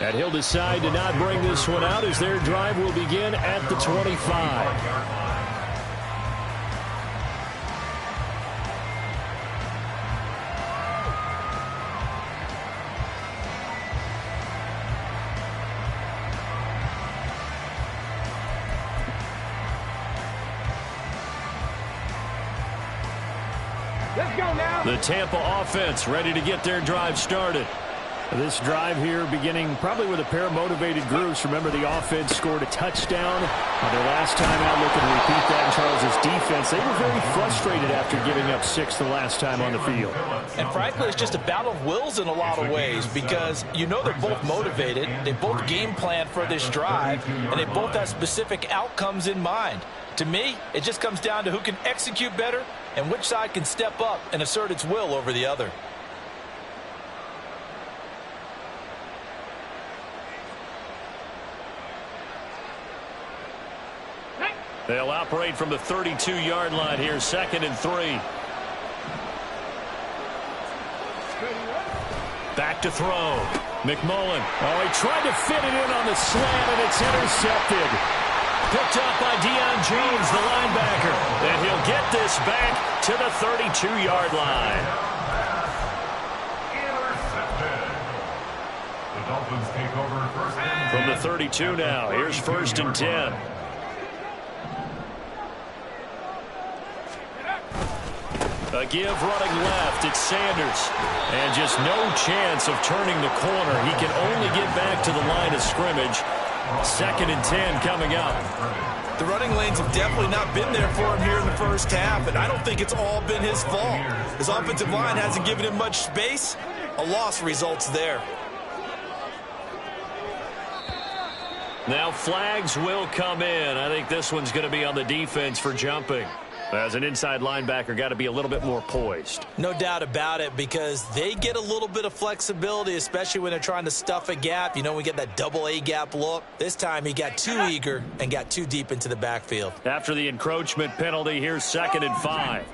And he'll decide to not bring this one out as their drive will begin at the 25. Let's go now. The Tampa offense ready to get their drive started. This drive here beginning probably with a pair of motivated groups. Remember, the offense scored a touchdown on their last time out. Looking to repeat that in Charles' defense. They were very frustrated after giving up 6 the last time on the field. And frankly, it's just a battle of wills in a lot of ways because you know they're both motivated. They both game plan for this drive, and they both have specific outcomes in mind. To me, it just comes down to who can execute better and which side can step up and assert its will over the other. They'll operate from the 32-yard line here, 2nd and 3. Back to throw. McMullen. Oh, he tried to fit it in on the slant, and it's intercepted. Picked up by Deion Jones, the linebacker. And he'll get this back to the 32-yard line. Intercepted. The Dolphins take over first and From the 32 now, here's 1st and 10. A give running left. It's Sanders. And just no chance of turning the corner. He can only get back to the line of scrimmage. 2nd and 10 coming up. The running lanes have definitely not been there for him here in the first half, and I don't think it's all been his fault. His offensive line hasn't given him much space. A loss results there. Now flags will come in. I think this one's going to be on the defense for jumping. As an inside linebacker, got to be a little bit more poised. No doubt about it, because they get a little bit of flexibility, especially when they're trying to stuff a gap. You know, we get that double A gap look. This time he got too eager and got too deep into the backfield. After the encroachment penalty, here's 2nd and 5.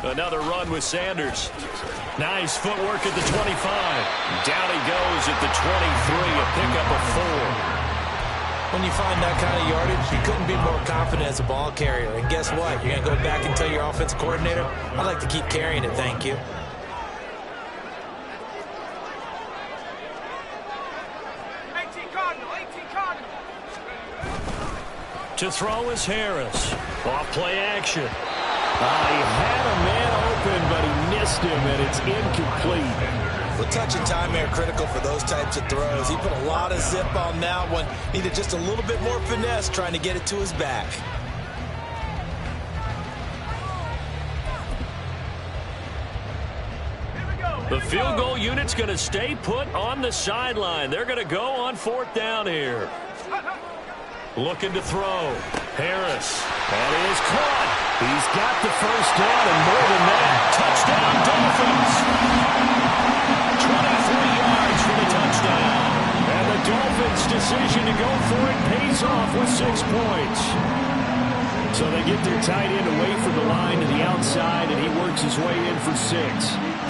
Another run with Sanders. Nice footwork at the 25. Down he goes at the 23, a pickup of 4. When you find that kind of yardage, you couldn't be more confident as a ball carrier. And guess what? You're going to go back and tell your offensive coordinator, I'd like to keep carrying it, thank you. To throw is Harris. Off play action. He had a man open, but he missed him, and it's incomplete. The touch and time are critical for those types of throws. He put a lot of zip on that one. Needed just a little bit more finesse trying to get it to his back. The field goal unit's going to stay put on the sideline. They're going to go on 4th down here. Looking to throw. Harris. And it is caught. He's got the first down, and more than that. Touchdown, Dolphins. 23 yards for the touchdown. And the Dolphins' decision to go for it pays off with 6 points. So they get their tight end away from the line to the outside, and he works his way in for 6.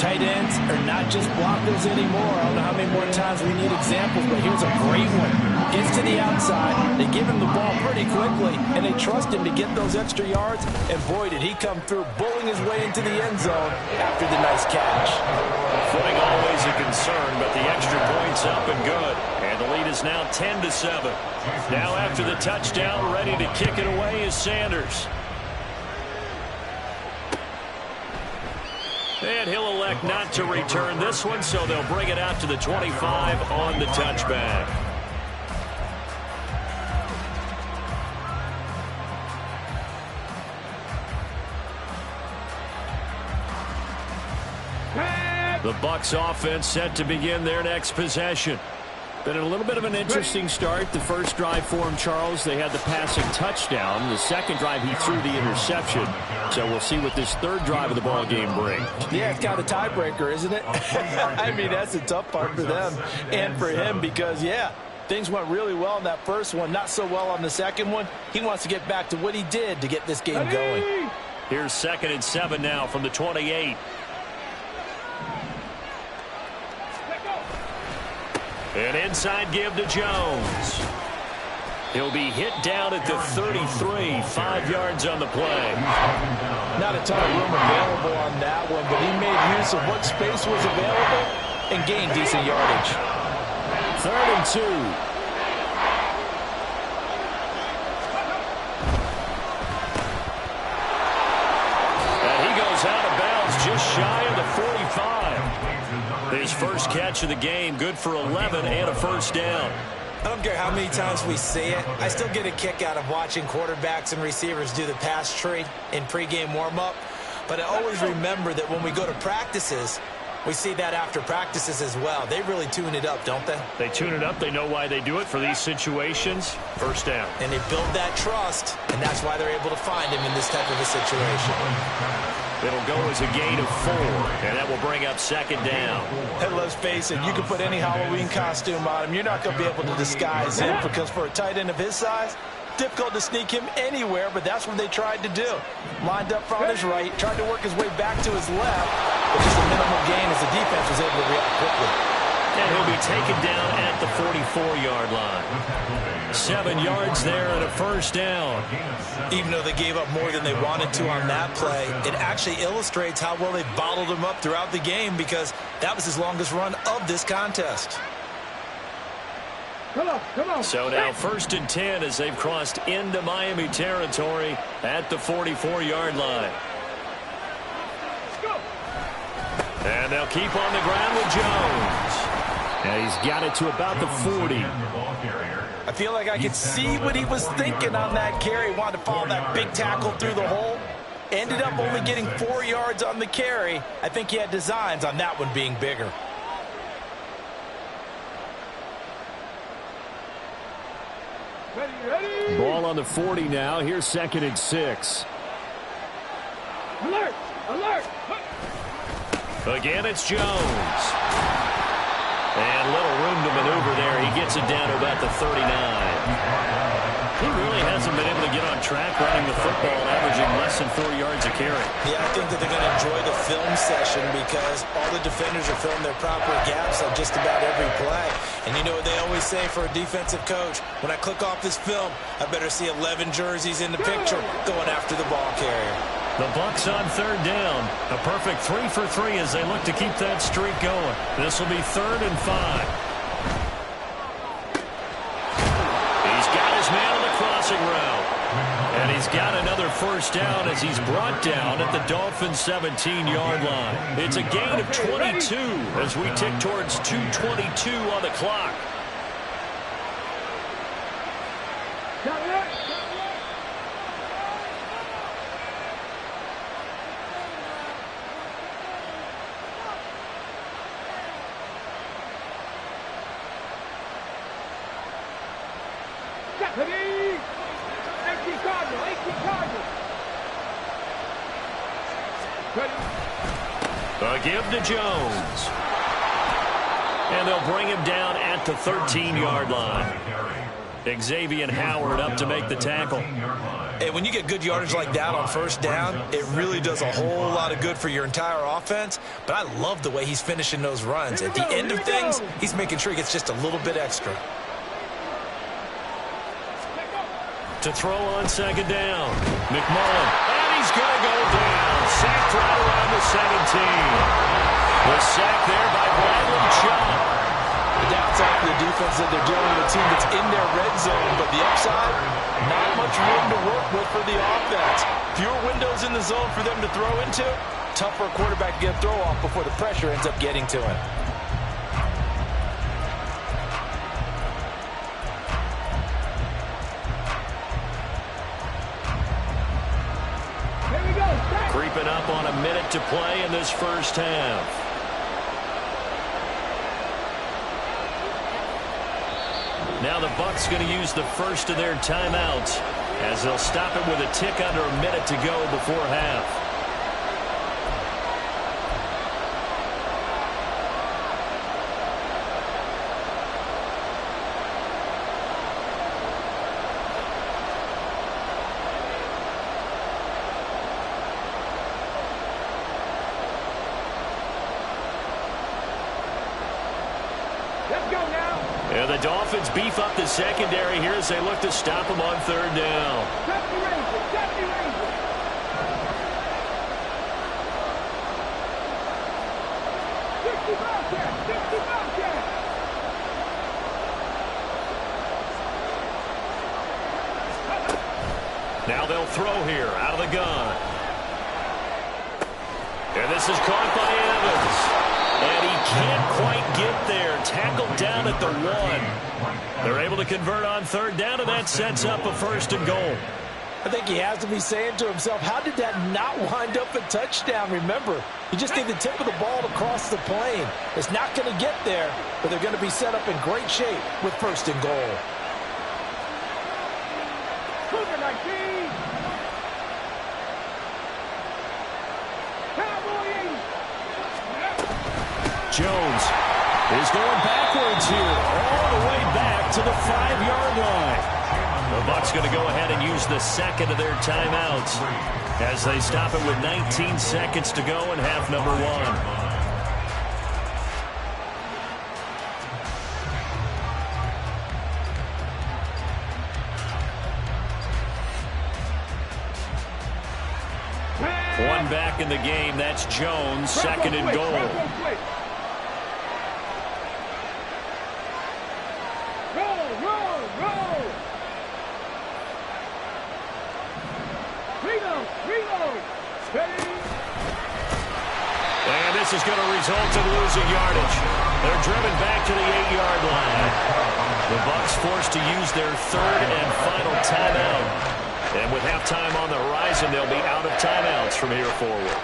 Tight ends are not just blockers anymore. I don't know how many more times we need examples, but here's a great one. Gets to the outside, they give him the ball pretty quickly, and they trust him to get those extra yards, and boy, did he come through, bowling his way into the end zone after the nice catch. Footing always a concern, but the extra point's up and good. And the lead is now 10-7. Now after the touchdown, ready to kick it away is Sanders. And he'll elect not to return this one, so they'll bring it out to the 25 on the touchback. The Bucs offense set to begin their next possession. Been a little bit of an interesting start. The first drive for him, Charles, they had the passing touchdown. The second drive, he threw the interception. So we'll see what this third drive of the ball game brings. Yeah, it's kind of a tiebreaker, isn't it? I mean, that's the tough part for them and for him because, yeah, things went really well in that first one, not so well on the second one. He wants to get back to what he did to get this game going. Here's 2nd and 7 now from the 28. An inside give to Jones. He'll be hit down at the 33, 5 yards on the play. Not a ton of room available on that one, but he made use of what space was available and gained decent yardage. 3rd and 2. And he goes out of bounds just shy of the 45. His first catch of the game, good for 11 and a first down. I don't care how many times we see it. I still get a kick out of watching quarterbacks and receivers do the pass tree in pregame warm-up. But I always remember that when we go to practices, we see that after practices as well. They really tune it up, don't they? They tune it up. They know why they do it for these situations. First down. And they build that trust, and that's why they're able to find him in this type of a situation. It'll go as a gain of 4, and that will bring up 2nd down. And let's face it, you can put any Halloween costume on him. You're not going to be able to disguise him because for a tight end of his size, difficult to sneak him anywhere, but that's what they tried to do. Lined up on his right, tried to work his way back to his left, but just a minimal gain as the defense was able to react quickly. And he'll be taken down at the 44-yard line. 7 yards there and a first down. Even though they gave up more than they wanted to on that play, it actually illustrates how well they bottled him up throughout the game because that was his longest run of this contest. Come on, come on. So now 1st and 10 as they've crossed into Miami territory at the 44-yard line. Let's go. And they'll keep on the ground with Jones. And he's got it to about the 40. I feel like I could see what he was thinking on that carry. Wanted to follow that big tackle through the hole. Ended up only getting 4 yards on the carry. I think he had designs on that one being bigger. Ready. Ball on the 40 now. Here's 2nd and 6. Alert, alert. Again, it's Jones. And little room to maneuver there. He gets it down to about the 39. He really hasn't been able to get on track running the football and averaging less than 4 yards a carry. Yeah, I think that they're going to enjoy the film session because all the defenders are filling their proper gaps on just about every play. And you know what they always say for a defensive coach? When I click off this film, I better see 11 jerseys in the picture going after the ball carrier. The Bucs on 3rd down. A perfect 3 for 3 as they look to keep that streak going. This will be 3rd and 5. He's got his man on the crossing route. And he's got another first down as he's brought down at the Dolphins' 17-yard line. It's a gain of 22 as we tick towards 2:22 on the clock. A give to Jones. And they'll bring him down at the 13-yard line. Xavier Howard up to make the tackle. And when you get good yardage like that on 1st down, it really does a whole lot of good for your entire offense. But I love the way he's finishing those runs. At the end of things, he's making sure he gets just a little bit extra. To throw on 2nd down. McMullen. And he's going to go down. Sacked right around the 17. The sack there by Bradley Chubb. The downside for the defense that they're dealing with a team that's in their red zone, but the upside, not much room to work with for the offense. Fewer windows in the zone for them to throw into. Tough for a quarterback to get a throw off before the pressure ends up getting to him. Creeping up on a minute to play in this first half. Now the Bucs going to use the first of their timeouts as they'll stop it with a tick under a minute to go before half. Let's go now. And the Dolphins beef up the secondary here as they look to stop them on third down. Now they'll throw here out of the gun. And this is caught by Evans. And he can't quite get there. Tackled down at the 1. They're able to convert on third down, and that sets up a first and goal. I think he has to be saying to himself, how did that not wind up a touchdown? Remember, you just need the tip of the ball to cross the plane. It's not going to get there, but they're going to be set up in great shape with first and goal. Jones is going backwards here, all the way back to the 5-yard line. The Bucs going to go ahead and use the second of their timeouts as they stop it with 19 seconds to go in half number 1. One back in the game. That's Jones. Second and goal. And this is going to result in losing yardage. They're driven back to the 8-yard line. The Bucs forced to use their third and final timeout. And with halftime on the horizon, they'll be out of timeouts from here forward.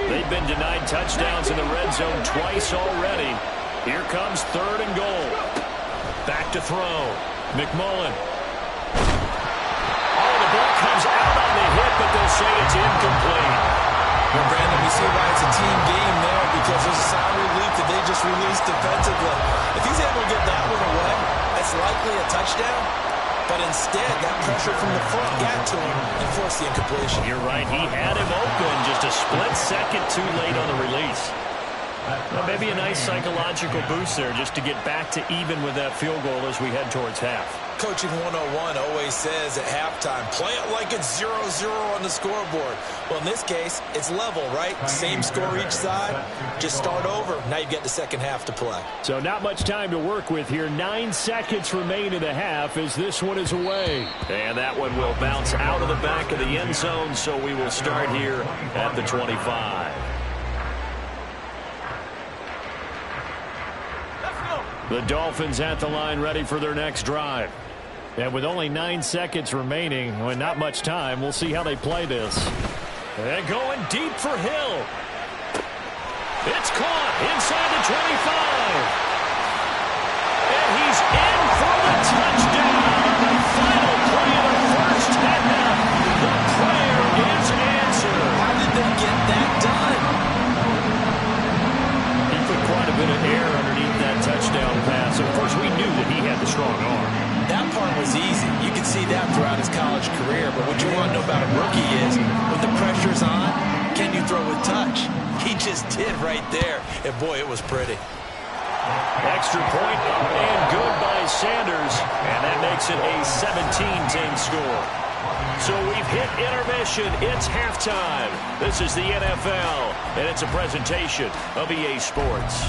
They've been denied touchdowns in the red zone twice already. Here comes third and goal. Back to throw. McMullen. Oh, the ball comes out on the hit, but they'll say it's incomplete. Well, Brandon, we see why it's a team game there because there's a sign of relief that they just released defensively. If he's able to get that one away, that's likely a touchdown. But instead, that pressure from the front got to him and forced the incompletion. You're right. He had him open just a split second too late on the release. Well, maybe a nice psychological boost there just to get back to even with that field goal as we head towards half. Coaching 101 always says at halftime, play it like it's 0-0 on the scoreboard. Well, in this case, it's level, right? Same score each side. Just start over. Now you get the second half to play. So not much time to work with here. 9 seconds remain in the half as this one is away. And that one will bounce out of the back of the end zone, so we will start here at the 25. The Dolphins at the line ready for their next drive. And with only 9 seconds remaining, well, not much time, we'll see how they play this. And going deep for Hill. It's caught inside the 25. And he's in for the touchdown on the final play of the first half. The prayer is answered. How did they get that done? He put quite a bit of air underneath that touchdown pass. Of course, we knew that he had the strong arm. That part was easy. You could see that throughout his college career. But what you want to know about a rookie is when the pressure's on, can you throw with touch? He just did right there. And, boy, it was pretty. Extra point up and good by Sanders. And that makes it a 17-team score. So we've hit intermission. It's halftime. This is the NFL, and it's a presentation of EA Sports.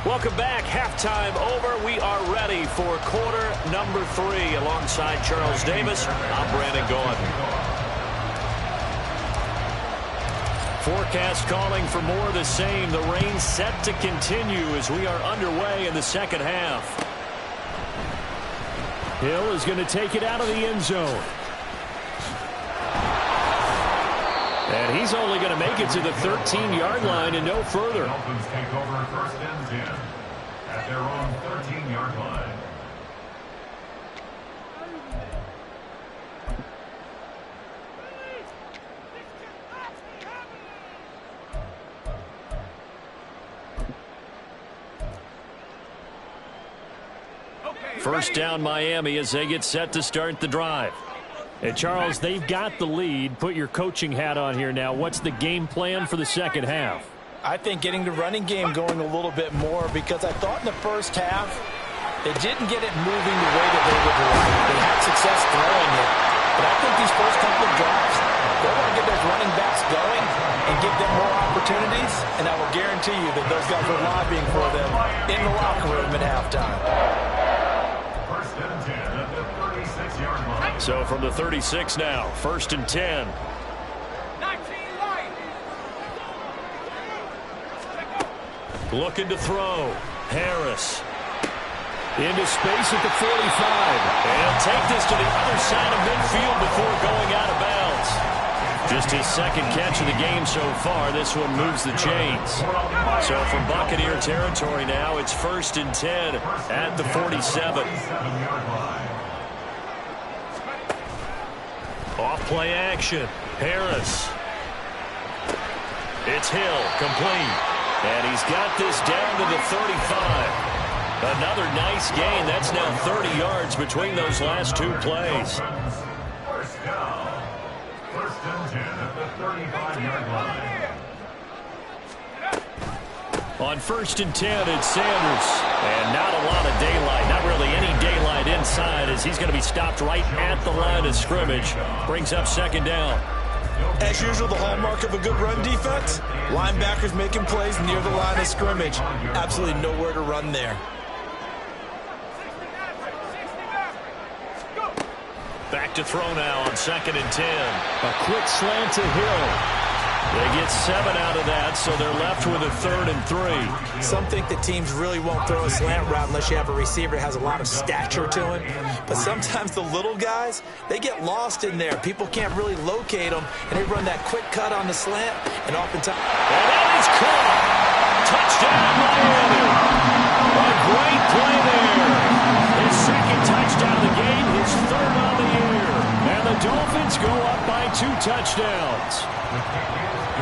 Welcome back. Halftime over. We are ready for quarter number 3. Alongside Charles Davis, I'm Brandon Gaudin. Forecast calling for more of the same. The rain set to continue as we are underway in the second half. Hill is going to take it out of the end zone. And he's only going to make it to the 13-yard line and no further. Dolphins take over first and 10. at their own 13-yard line. First down Miami as they get set to start the drive. And Charles, they've got the lead. Put your coaching hat on here now. What's the game plan for the second half? I think getting the running game going a little bit more, because I thought in the first half they didn't get it moving the way that they would like. They had success throwing it. But I think these first couple of drives, they want to get those running backs going and give them more opportunities. And I will guarantee you that those guys are lobbying for them in the locker room at halftime. First and 10 at the 36-yard line. So from the 36 now, first and 10. 19 line. Looking to throw. Harris. Into space at the 45. And he'll take this to the other side of midfield before going out of bounds. Just his second catch of the game so far. This one moves the chains. So from Buccaneer territory now, it's first and 10 at the 47. Off play action. Harris. It's Hill, complete. And he's got this down to the 35. Another nice gain. That's now 30 yards between those last two plays. First down. First and 10 at the 35-yard line. On first and 10, it's Sanders. And not a lot of daylight. Not really any daylight inside, as he's going to be stopped right at the line of scrimmage. Brings up second down. As usual, the hallmark of a good run defense, linebackers making plays near the line of scrimmage. Absolutely nowhere to run there. Back to throw now on second and 10. A quick slant to Hill. They get 7 out of that, so they're left with a third and 3. Some think that teams really won't throw a slant route unless you have a receiver that has a lot of stature to him. But sometimes the little guys, they get lost in there. People can't really locate them, and they run that quick cut on the slant, and oftentimes... And that is caught. Touchdown, Miami. A great play there. His second touchdown of the game, his third on the year. And the Dolphins go up by 2 touchdowns.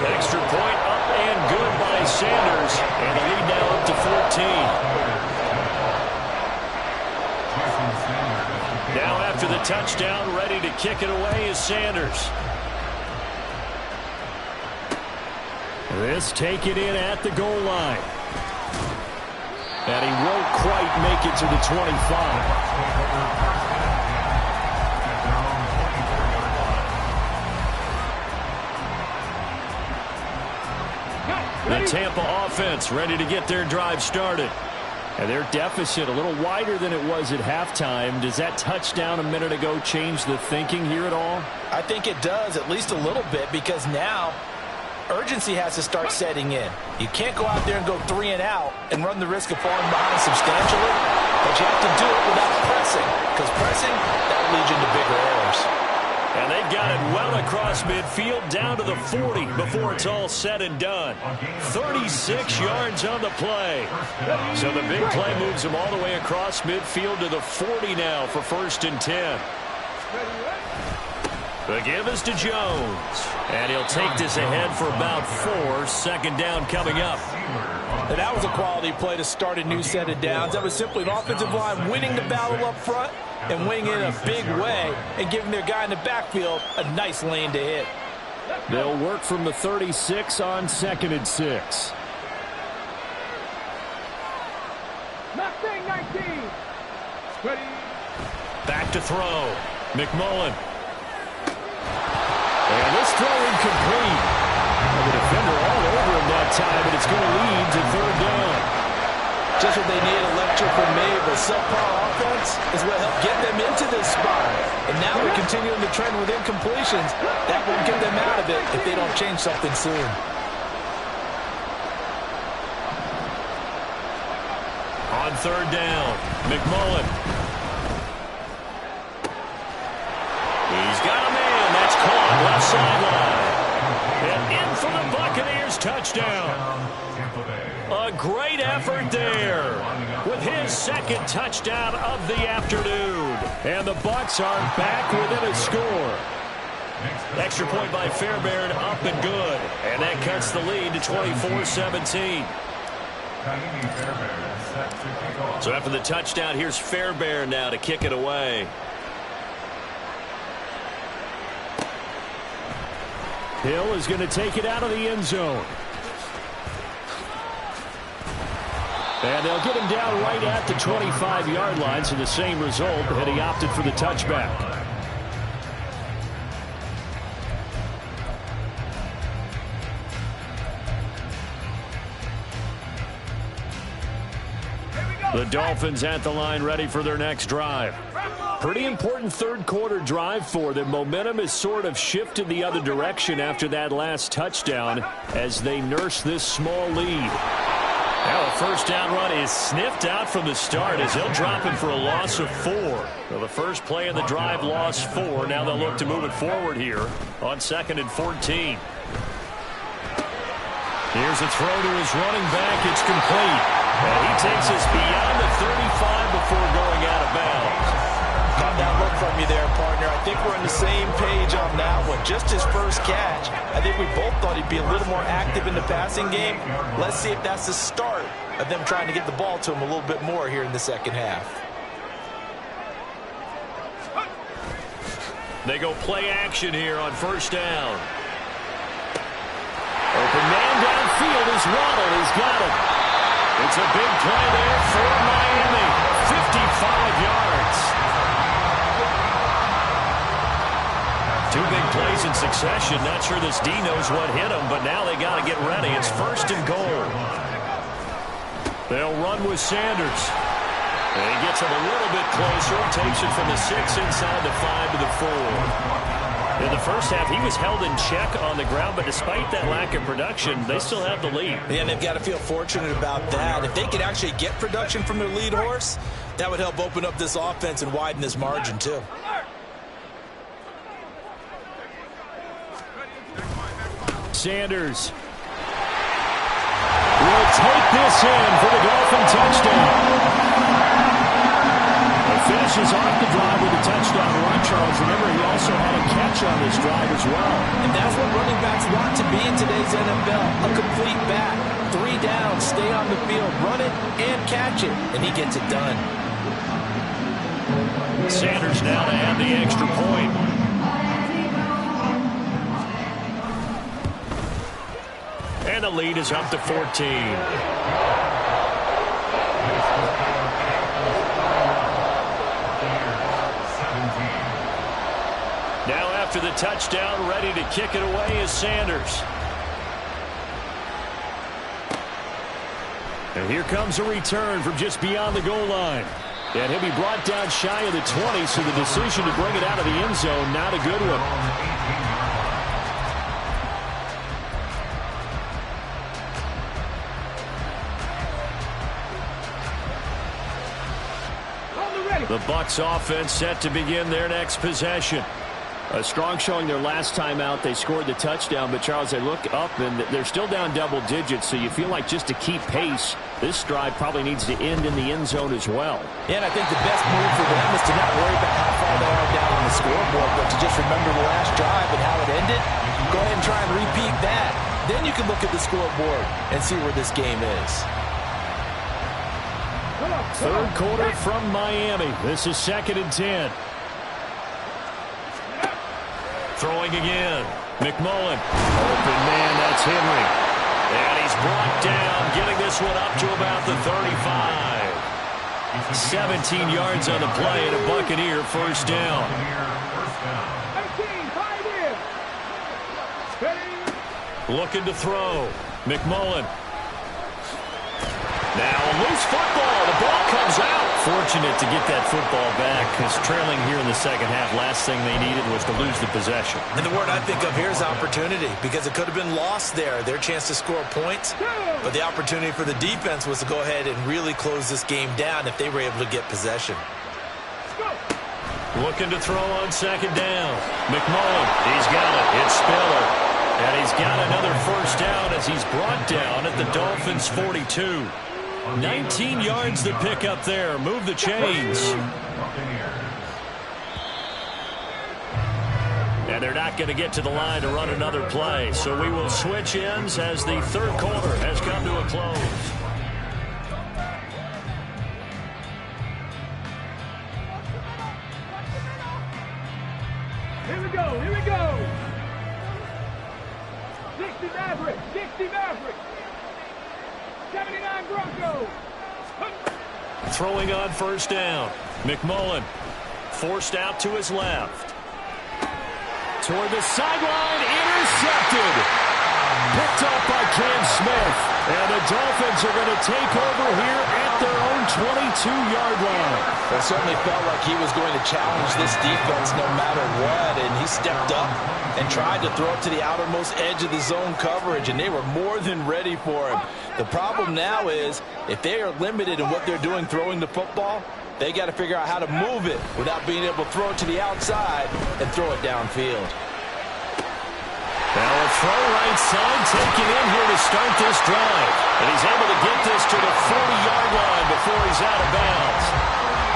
Extra point up and good by Sanders. And the lead now up to 14. Now after the touchdown, ready to kick it away is Sanders. This taken in at the goal line. And he won't quite make it to the 25. The Tampa offense ready to get their drive started. And their deficit a little wider than it was at halftime. Does that touchdown a minute ago change the thinking here at all? I think it does, at least a little bit, because now urgency has to start setting in. You can't go out there and go 3 and out and run the risk of falling behind substantially, but you have to do it without pressing, because pressing, that leads you into bigger errors. And they've got it well across midfield down to the 40 before it's all said and done. 36 yards on the play. So the big play moves them all the way across midfield to the 40 now for first and 10. The give is to Jones. And he'll take this ahead for about 4. Second down coming up. And that was a quality play to start a new set of downs. That was simply an offensive line winning the battle up front and winning in a big way and giving their guy in the backfield a nice lane to hit. They'll work from the 36 on second and 6. Mustang 19. Ready. Back to throw. McMullen. And this throw incomplete. And the defender all over him that time, but it's going to lead to third down. Just what they need, a lecture from me, but subpar offense is what helped get them into this spot. And now they're continuing the trend with incompletions. That won't get them out of it if they don't change something soon. On third down, McMullen. He's got a man. That's caught left sideline. And in for the Buccaneers touchdown. A a great effort there with his second touchdown of the afternoon. And the Bucs are back within a score. Extra point by Fairbairn, up and good. And that cuts the lead to 24-17. So after the touchdown, here's Fairbairn now to kick it away. Hill is going to take it out of the end zone. And they'll get him down right at the 25-yard line, so the same result, and he opted for the touchback. The Dolphins at the line ready for their next drive. Pretty important third quarter drive for them. Momentum has sort of shifted the other direction after that last touchdown as they nurse this small lead. Now a first down run is sniffed out from the start as they'll drop him for a loss of 4. Well, the first play of the drive lost 4. Now they'll look to move it forward here on 2nd and 14. Here's a throw to his running back. It's complete. And he takes us beyond the 35 before going out of bounds. Got that look from you there, partner. I think we're on the same page on that one. Just his first catch. I think we both thought he'd be a little more active in the passing game. Let's see if that's the start of them trying to get the ball to him a little bit more here in the second half. They go play action here on first down. Open man downfield is Waddle. He's got it. It's a big play there for Miami. 55 yards. 2 big plays in succession. Not sure this D knows what hit him, but now they got to get ready. It's 1st and goal. They'll run with Sanders. And he gets him a little bit closer. Takes it from the 6 inside the 5 to the 4. In the first half, he was held in check on the ground, but despite that lack of production, they still have the lead. Yeah, and they've got to feel fortunate about that. If they could actually get production from their lead horse, that would help open up this offense and widen this margin, too. Sanders will take this in for the Dolphin touchdown. Finishes off the drive with a touchdown run, Charles. Remember, he also had a catch on this drive as well. And that's what running backs want to be in today's NFL. A complete back. 3 down, stay on the field, run it, and catch it. And he gets it done. Sanders now to add the extra point. And the lead is up to 14. Now after the touchdown, ready to kick it away is Sanders. And here comes a return from just beyond the goal line. And he'll be brought down shy of the 20, so the decision to bring it out of the end zone, not a good one. The Bucs offense set to begin their next possession. A strong showing their last time out. They scored the touchdown, but Charles, they look up and they're still down double digits, so you feel like just to keep pace, this drive probably needs to end in the end zone as well. Yeah, and I think the best move for them is to not worry about how far they are down on the scoreboard, but to just remember the last drive and how it ended. Go ahead and try and repeat that. Then you can look at the scoreboard and see where this game is. Third quarter from Miami. This is 2nd and 10. Throwing again. McMullen. Open man, that's Henry. And he's brought down, getting this one up to about the 35. 17 yards on the play and a Buccaneer first down. 18, Looking to throw. McMullen. Now a loose football. The ball comes out. Fortunate to get that football back because trailing here in the second half, last thing they needed was to lose the possession. And the word I think of here is opportunity, because it could have been lost there. Their chance to score points. But the opportunity for the defense was to go ahead and really close this game down if they were able to get possession. Looking to throw on 2nd down. McMullen, he's got it. It's Spiller. And he's got another first down as he's brought down at the Dolphins' 42. 19 yards to pick up there. Move the chains. And they're not going to get to the line to run another play. So we will switch ends as the third quarter has come to a close. Here we go, here we go. 60 Maverick, 60 Maverick. 79 Broncos. Throwing on first down. McMullen forced out to his left. Toward the sideline, intercepted. Picked off by Cam Smith. And the Dolphins are going to take over here at their own 22-yard line. It certainly felt like he was going to challenge this defense no matter what, and he stepped up and tried to throw it to the outermost edge of the zone coverage, and they were more than ready for him. The problem now is if they are limited in what they're doing throwing the football, they got to figure out how to move it without being able to throw it to the outside and throw it downfield. Now a throw right side taken in here to start this drive. And he's able to get this to the 40-yard line before he's out of bounds.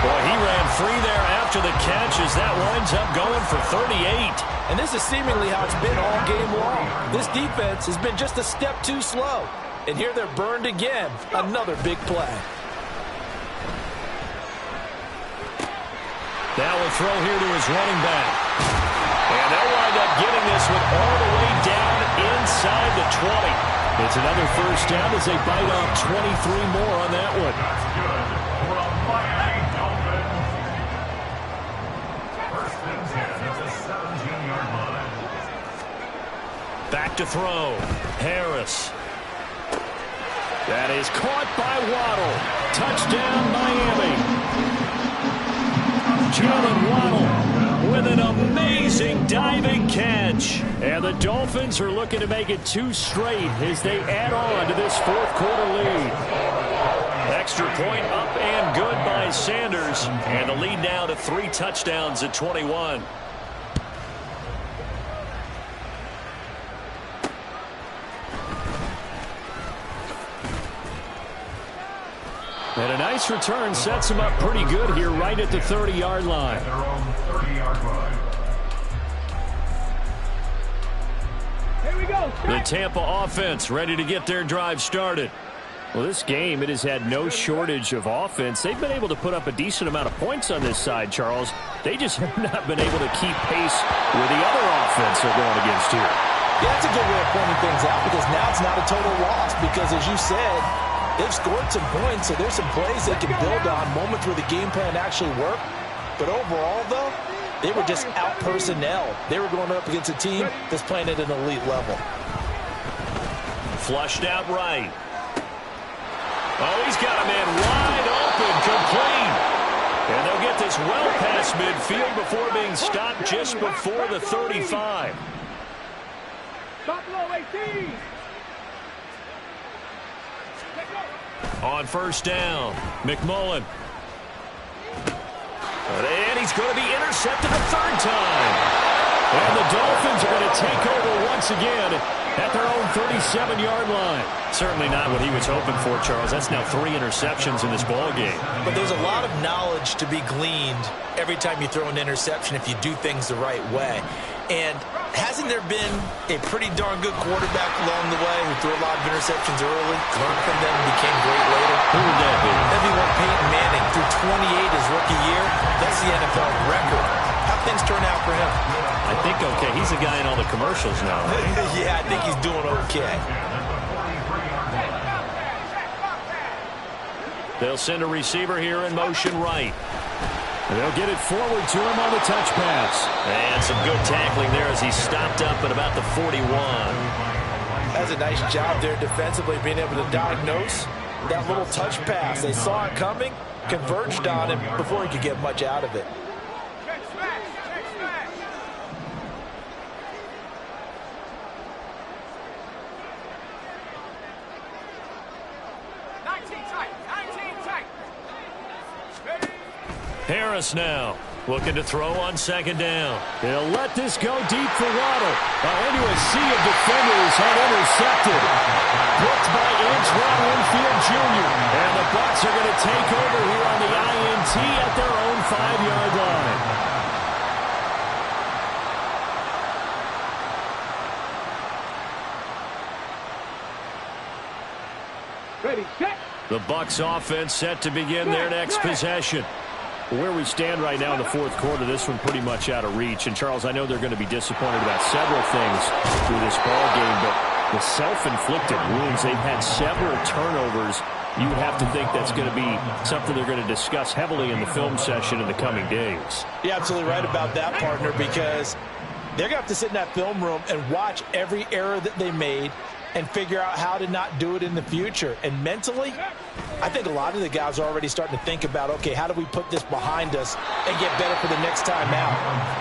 Boy, he ran free there after the catch as that winds up going for 38. And this is seemingly how it's been all game long. This defense has been just a step too slow. And here they're burned again. Another big play. Now a throw here to his running back. And they'll wind up getting this one all the way down inside the 20. It's another first down as they bite off 23 more on that one. That's good for the Miami Dolphins. First and 10 at the 17-yard line. Back to throw. Harris. That is caught by Waddle. Touchdown, Miami. Jalen Waddle with an amazing diving catch. And the Dolphins are looking to make it 2 straight as they add on to this fourth quarter lead. Extra point up and good by Sanders. And the lead now to 3 touchdowns at 21. And a nice return sets him up pretty good here right at the 30-yard line. Their own 30-yard line. Here we go. The Tampa offense ready to get their drive started. Well, this game, it has had no shortage of offense. They've been able to put up a decent amount of points on this side, Charles. They just have not been able to keep pace with the other offense they're going against here. Yeah, that's a good way of pointing things out because now it's not a total loss because, as you said, they've scored some points, so there's some plays they can build on, moments where the game plan actually worked. But overall, though, they were just out-personnel. They were going up against a team that's playing at an elite level. Flushed out right. Oh, he's got a man wide open, complete. And they'll get this well past midfield before being stopped just before the 35. Stop low, 18. On first down, McMullen. And he's going to be intercepted a third time. And the Dolphins are going to take over once again at their own 37-yard line. Certainly not what he was hoping for, Charles. That's now 3 interceptions in this ball game. But there's a lot of knowledge to be gleaned every time you throw an interception if you do things the right way. And hasn't there been a pretty darn good quarterback along the way who threw a lot of interceptions early, learned from them, and became great later? Who would that be? That'd be one Peyton Manning threw 28 his rookie year. That's the NFL record. How things turn out for him? I think okay. He's a guy in all the commercials now. Right? Yeah, I think he's doing okay. They'll send a receiver here in motion right. They'll get it forward to him on the touch pass. And some good tackling there as he stopped up at about the 41. That's a nice job there defensively, being able to diagnose that little touch pass. They saw it coming, converged on him before he could get much out of it. Check smash, check smash. Harris now. Looking to throw on second down. He'll let this go deep for Waddle. Into a sea of defenders unintercepted. Blocked by Antoine Winfield Jr. And the Bucs are going to take over here on the INT at their own 5-yard line. Ready, set. The Bucs offense set to begin their next possession. Where we stand right now in the fourth quarter, this one pretty much out of reach. And, Charles, I know they're going to be disappointed about several things through this ball game, but the self-inflicted wounds, they've had several turnovers. You have to think that's going to be something they're going to discuss heavily in the film session in the coming days. You're absolutely right about that, partner, because they're going to have to sit in that film room and watch every error that they made and figure out how to not do it in the future. And mentally, I think a lot of the guys are already starting to think about, okay, how do we put this behind us and get better for the next time out?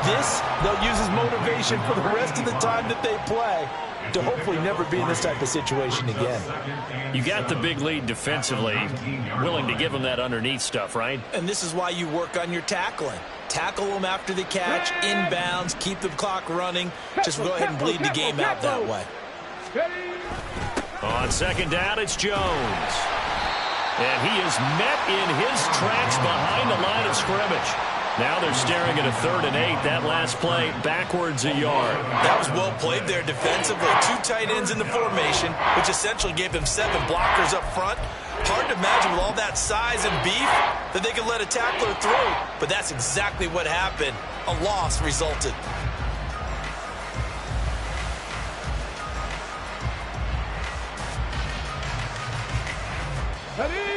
This, they'll use as motivation for the rest of the time that they play to hopefully never be in this type of situation again. You got the big lead defensively, willing to give them that underneath stuff, right? And this is why you work on your tackling. Tackle them after the catch, inbounds, keep the clock running. Just go ahead and bleed the game out that way. On second down, it's Jones. And he is met in his tracks behind the line of scrimmage. Now they're staring at a 3rd and 8. That last play, backwards a yard. That was well played there defensively. 2 tight ends in the formation, which essentially gave them 7 blockers up front. Hard to imagine with all that size and beef that they could let a tackler through. But that's exactly what happened. A loss resulted.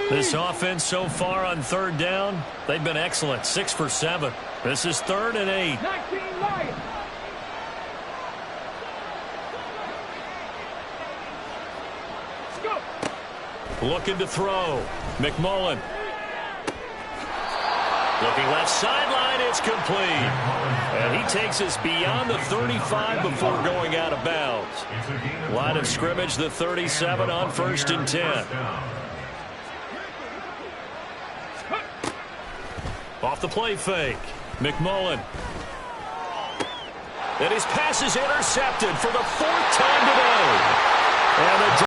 This offense so far on 3rd down, they've been excellent. 6 for 7. This is 3rd and 8. 19 Lions. Go. Looking to throw. McMullen. Looking left sideline, it's complete. And he takes us beyond the 35 before going out of bounds. Line of scrimmage, the 37 on 1st and 10. Off the play fake. McMullen. And his pass is intercepted for the 4th time today. And the